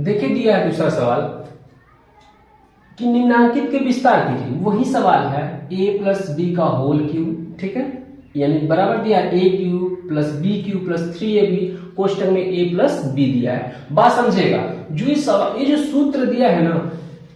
देखिए दिया है दूसरा सवाल कि निम्नांकित के विस्तार कीजिए। वही सवाल है a प्लस बी का होल क्यूब, ठीक है, यानी बराबर दिया है a cube plus B cube plus 3ab, कोष्टक में a प्लस बी दिया है। बात समझेगा, जो ये जो सूत्र दिया है ना,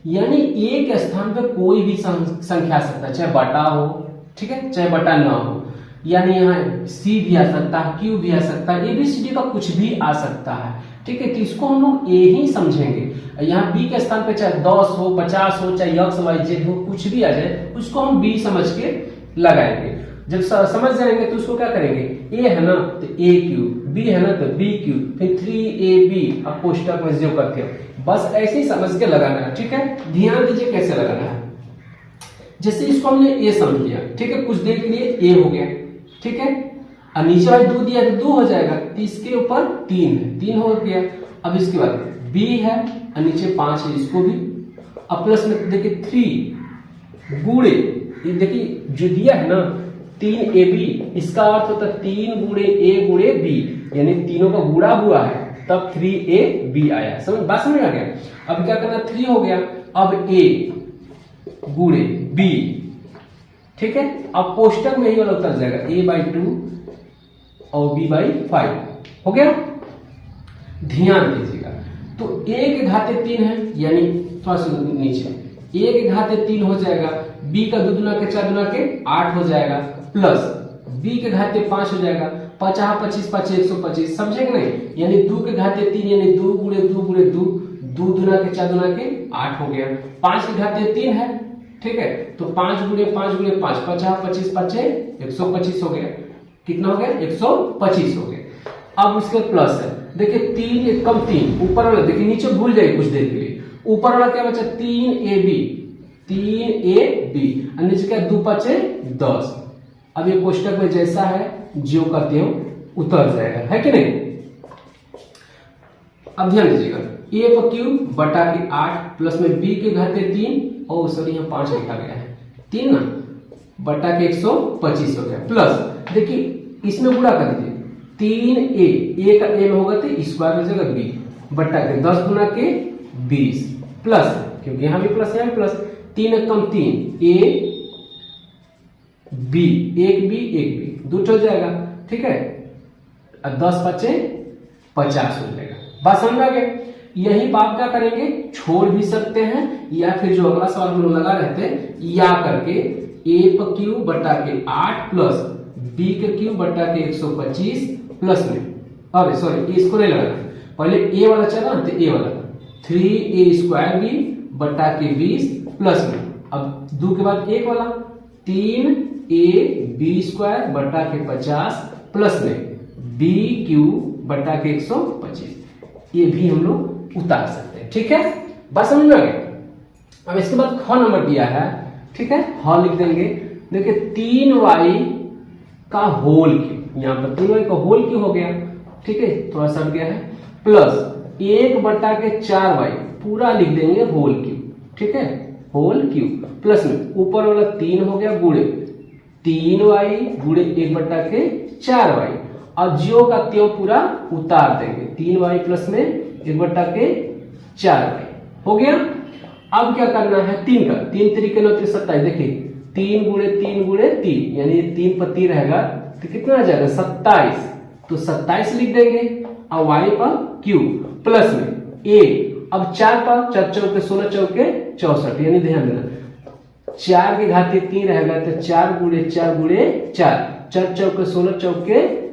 यानी a के स्थान पे कोई भी संख्या आ सकता है, चाहे बटा हो, ठीक है, चाहे बटा ना हो, यानी यहाँ c भी आ सकता है, q भी आ सकता है, ABCD का कुछ भी आ सकता है, ठीक है। तो इसको हम लोग a ही समझेंगे। यहाँ b के स्थान पे चाहे 10 हो, 50 हो, चाहे x y z हो, कुछ भी आ जाए, उसको हम b समझ के लगाएंगे। जब समझ जाएंगे तो उसको क्या करेंगे, a है ना तो a क्यूब, b है ना तो b क्यूब, फिर 3ab अब कोष्टक में जो करते हैं, बस ऐसे ही समझ के लगाना है, ठीक है। ध्यान दीजिए कैसे लगाना है। जैसे इसको हमने a समझ लिया, ठीक है, कुछ देर के लिए a हो गया, ठीक है, अब नीचे वाले 2 दिया तो 2 हो जाएगा, तो इसके ऊपर 3 है, 3 हो गया। अब इसके बाद b है और नीचे 5 है, इसको भी अब प्लस में देखिए 3 गुणे, ये देखिए जो दिया है ना 3ab, इसका अर्थ होता है 3 गुणे a गुणे b, यानी तीनों का गुणा हुआ है तब 3ab आया। बात समझ आ गया। अब क्या करना, 3 हो गया, अब a गुणे b, ठीक है, अब कोष्टक में ही वाला उतर जाएगा a/2 और b/5 हो गया। ध्यान दीजिएगा, तो a के घाते 3 है, यानी थोड़ा सा नीचे a के घाते 3 हो जाएगा, b का 2 गुना के 4 गुना के 8 हो जाएगा, प्लस b के घाते 5 हो जाएगा, 50 25 5 125, समझे कि नहीं, यानी 2 के घाते 3 यानी 2 गुणे 2 गुणे 2, 2 गुना के 4 गुना के 8 हो गया, 5 के घाते 3 है, ठीक है, तो 5 गुणे 5 गुणे 5, 50 25 5 125 हो गया, कितना हो गया 125 हो गया। अब उसके प्लस है, देखिए 3 1 कम 3, ऊपर वाला देखिए नीचे भूल जाइए कुछ देर के लिए, ऊपर वाला क्या बचा 3ab और नीचे क्या 2 5 10। अब ये कोष्टक में जैसा है जो करते हो उतर जाएगा, है कि नहीं। अब ध्यान दीजिएगा, a पर क्यूब बटा के 8 प्लस में b के घाते 3 और सॉरी यहाँ 5 लिखा गया है, 3 ना बटा के 125 हो गया, प्लस देखिए इसमें गुणा कर दीजिए 3a, a का a में होगा तो स्क्वायर हो जाएगा b बटा के 10 गुना के 20 प्लस, क्योंकि यहाँ भी प्लस है, प्लस 3 1 कम 3 a b, एक b 2 हो जाएगा, ठीक है, और 10 5 50 हो जाएगा। बात समझ आ गया। यही बात क्या करेंगे, छोड़ भी सकते हैं, या फिर जो अगला सवाल हम लोग लगा रहते हैं या करके a पर क्यूब बटा के 8 प्लस b के क्यूब बटा के 125 प्लस में, अरे सॉरी इसको नहीं लगाना, पहले a वाला चला तो a वाला 3a² b बटा के 20 प्लस में, अब 2 के बाद 1 वाला 3ab² बटा के 50 प्लस में b क्यूब बटा के 125, ये भी हम लोग उतार सकते हैं, ठीक है। बात समझ में आ गई। अब इसके बाद ख नंबर दिया है, ठीक है, ह लिख देंगे, देखिए 3y का होल क्यूब, यहाँ पर 3y का होल क्यूब हो गया, ठीक है, थोड़ा सा गया है, प्लस 1 बटा के 4y पूरा लिख देंगे होल क्यूब, ठीक है, होल क्यूब, प्लस में ऊपर वाला 3 हो गया गुणे 3y गुणे 1 बटा के 4y, और ज्यो का त्यों पूरा उतार देंगे, 3y प्लस में 1 बटा के 4y हो गया। अब क्या करना है, 3 का 3 तरीके 9 27, देखिए 3 गुणे 3 गुणे 3, यानी 3 पर 3 रहेगा तो कितना आ जाएगा 27, तो 27 लिख देंगे, और y पर क्यूब प्लस में a, अब 4 पर 4 चौके 16 चौके 64, यानी ध्यान देना 4 के घाते 3 रहेगा तो 4 गुणे 4 गुणे 4, 4 चौके 16 चौके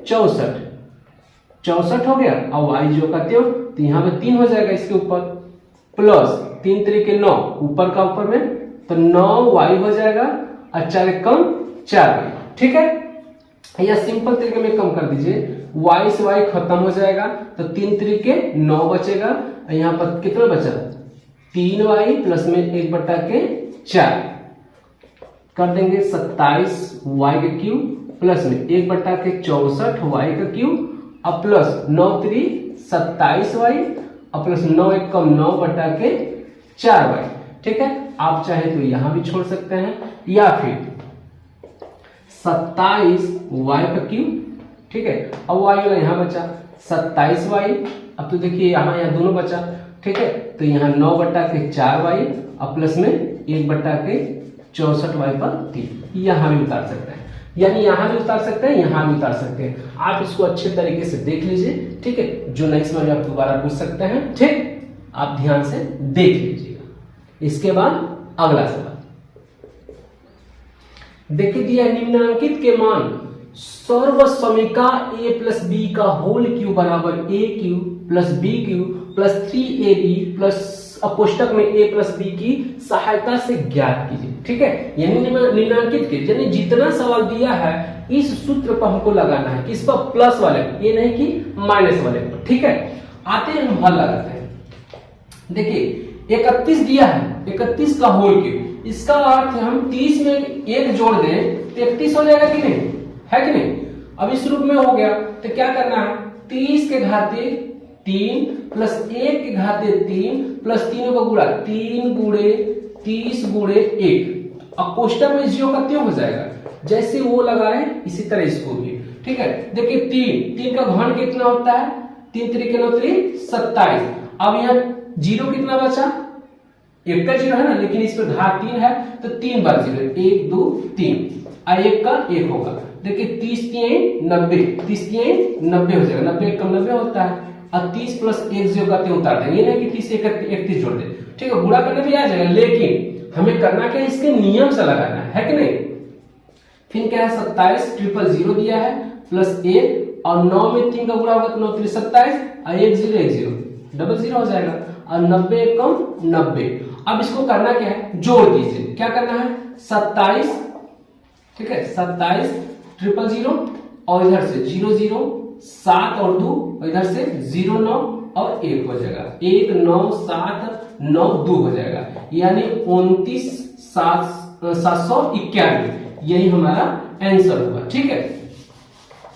64 हो गया, और y जो करते हो तो यहाँ पे 3 हो जाएगा इसके ऊपर, प्लस 3 तरीके 9 ऊपर का ऊपर में, तो 9y हो जाएगा, और 4 कम 4y, ठीक है, या सिंपल तरीके में कम कर दीजिए, y से y खत्म हो जाएगा, तो 3 तरीके 9 बचेगा, और यहाँ पर कितना बचा 3y प्लस में 1 बटा के 4 कर देंगे 27y के क्यूब प्लस में 1 बटा के 64y का क्यूब, अब प्लस 9 3 27y और प्लस 9 1 कम 9 बटा के 4y, ठीक है। आप चाहे तो यहां भी छोड़ सकते हैं, या फिर 27y का क्यूब, ठीक है, अब y वाला यहां बचा 27y, अब तो देखिए यहाँ दोनों बचा, ठीक है, तो यहाँ 9/4y और प्लस में 1/64y पर 3 यहाँ भी उतार सकते हैं, यानी यहाँ भी उतार सकते हैं, यहाँ भी उतार सकते हैं। आप इसको अच्छे तरीके से देख लीजिए, ठीक है, जो नहीं समझ आप दोबारा पूछ सकते हैं, ठीक, आप ध्यान से देख लीजिएगा। इसके बाद अगला सवाल देखिए, दिया निम्नलिखित के मान सर्वसमीका a प्लस बी का होल क्यूब बराबर a cube plus B cube plus 3ab plus अपोष्टक में a प्लस बी की सहायता से ज्ञात कीजिए। ठीक है, यानी निम्नलिखित के यानी जितना सवाल दिया है इस सूत्र पर हमको लगाना है, किस पर, प्लस वाले पर, ये नहीं कि माइनस वाले पर। ठीक है, आते हैं हम हल लगाते हैं। देखिए 31 दिया है, 31 का होल क्यूब, इसका अर्थ है हम 30 में एक जोड़ दें तो 31 हो जाएगा कि नहीं, है कि नहीं। अब इस रूप में हो गया तो क्या करना है, 30 के घाते 3 प्लस 1 के घाते 3 प्लस 3 का गुणा 3 गुणे 30 गुणे 1। अब कोष्टक में जीरो का त्यों हो जाएगा, जैसे वो लगाए इसी तरह इसको भी। ठीक है, देखिए 3 का घन कितना होता है, 3 3 9 27। अब यहाँ जीरो कितना बचा, एक का जीरो है ना, लेकिन इस पर घात 3 है तो 3 बार जीरो, 1 2 3 और एक का 1 होगा। देखिए 30 3 90, 30 3 90 हो जाएगा, 90 कम 90 होता है। अब 30 प्लस 1 जीरो का 3 उतार देंगे, नहीं कि 30 31 जोड़ दे। ठीक है, गुणा करने भी आ जाएगा, लेकिन हमें करना क्या है, इसके नियम से लगाना है कि नहीं। फिर क्या है, 27 000 दिया है प्लस 1 और 9 में 3 का गुणा होगा तो 9 3 27 और 1 0 1 0 डबल 0 हो जाएगा और 90 कम 90। अब इसको करना क्या है, जोड़ दीजिए। क्या करना है, 27, ठीक है, 27 000 और इधर से 0 0 7 और 2 और इधर से 0 9 और 1 हो जाएगा, 1 9 7 9 2 हो जाएगा, यानी 29 791। यही हमारा आंसर होगा। ठीक है,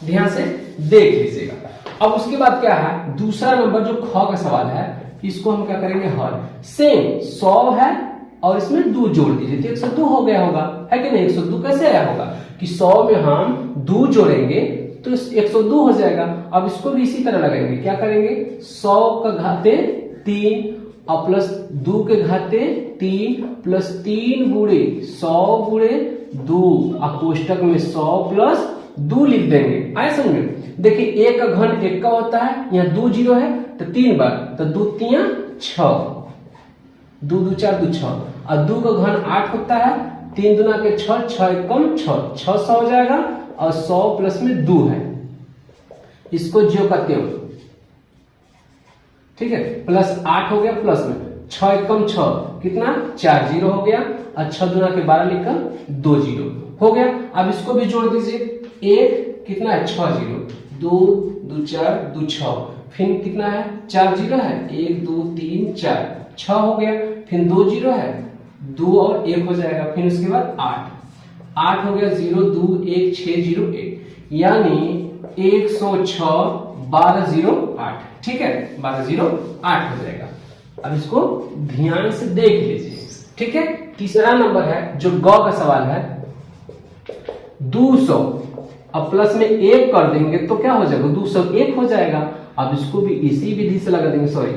ध्यान से देख लीजिएगा। अब उसके बाद क्या है, दूसरा नंबर जो ख का सवाल है, इसको हम क्या करेंगे, हल। सेम 100 है और इसमें 2 जोड़ दीजिए तो 102 हो गया होगा, है कि नहीं। 102 कैसे आया होगा कि 100 में हम 2 जोड़ेंगे तो 102 हो जाएगा। अब इसको भी इसी तरह लगाएंगे, क्या करेंगे, 100 का घाते 3 और प्लस 2 के घाते 3 प्लस 3 गुणे 100 गुणे 2 और कोष्टक में 100 प्लस 2 लिख देंगे। आया समझ में। देखिए 1 का घन 1 का होता है, यहाँ 2 जीरो है तो 3 बार, तो 2 3 6, 2 2 4 2 6 और 2 का घन 8 होता है, 3 दूना के 6 6 कम 6 600 हो जाएगा और 100 प्लस में 2 है, इसको ज्यों का त्यों। ठीक है, प्लस 8 हो गया, प्लस में 6 कम 6 कितना 4 0 हो गया और 6 दूना के 12 लिखकर 2 0 हो गया। अब इसको भी जोड़ दीजिए, 1 कितना है 6 0, 2 2 4 2 6, फिर कितना है 4 0 है, 1 2 3 4 6 हो गया, फिर 2 0 है, 2 और 1 हो जाएगा, फिर उसके बाद 8 हो गया, 0 2 1 6 0 1, यानी 106 12 0 8। ठीक है, 12 0 8 हो जाएगा। अब इसको ध्यान से देख लीजिए। ठीक है, तीसरा नंबर है जो ग का सवाल है, 200 अब प्लस में 1 कर देंगे तो क्या हो जाएगा, 201 हो जाएगा। अब इसको भी इसी विधि से लगा देंगे, सॉरी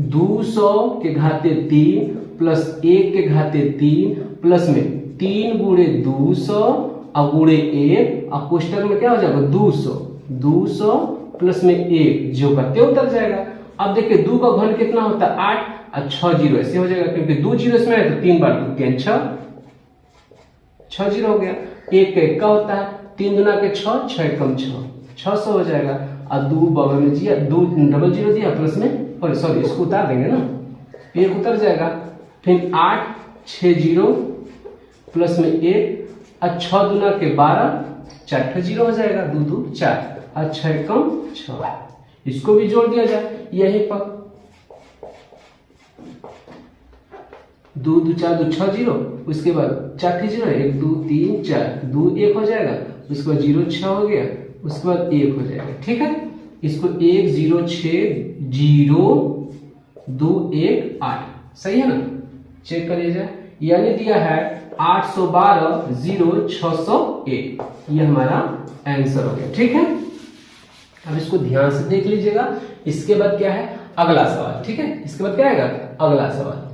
200 के घाते 3 प्लस 1 के घाते 3 प्लस में 3 गुणे 200 और गुणे 1 और कोष्टक में क्या हो जाएगा 200 प्लस में 1 जो करते उतर जाएगा। अब देखिए 2 का घन कितना होता है 8 और 6 0 ऐसे हो जाएगा, क्योंकि 2 जीरो इसमें है तो 3 बार 2 3 6 0 हो गया। 1 का 1 का होता है, 3 दूना के 6 6 कम 6 600 हो जाएगा और 2 बगल में दिया 2 डबल 0 दिया प्लस में, सॉरी इसको उतार देंगे ना, 1 उतर जाएगा, फिर 8 6 0 प्लस में 1 और 6 दूना के 12 4 0 हो जाएगा, 2 2 4 और 6 कम 6, इसको भी जोड़ दिया जाए यहीं पर, 2 2 4 2 6 0, उसके बाद 4 0 1 2 3 4 2 1 हो जाएगा, उसके बाद 0 6 हो गया, उसके बाद 1 हो जाएगा। ठीक है, इसको 1 0 6 0 2 1 8 सही है ना, चेक करिए जाए, यानी दिया है 812 0 601, ये हमारा आंसर हो गया। ठीक है, अब इसको ध्यान से देख लीजिएगा। इसके बाद क्या है, अगला सवाल, ठीक है। इसके बाद क्या आएगा, अगला सवाल।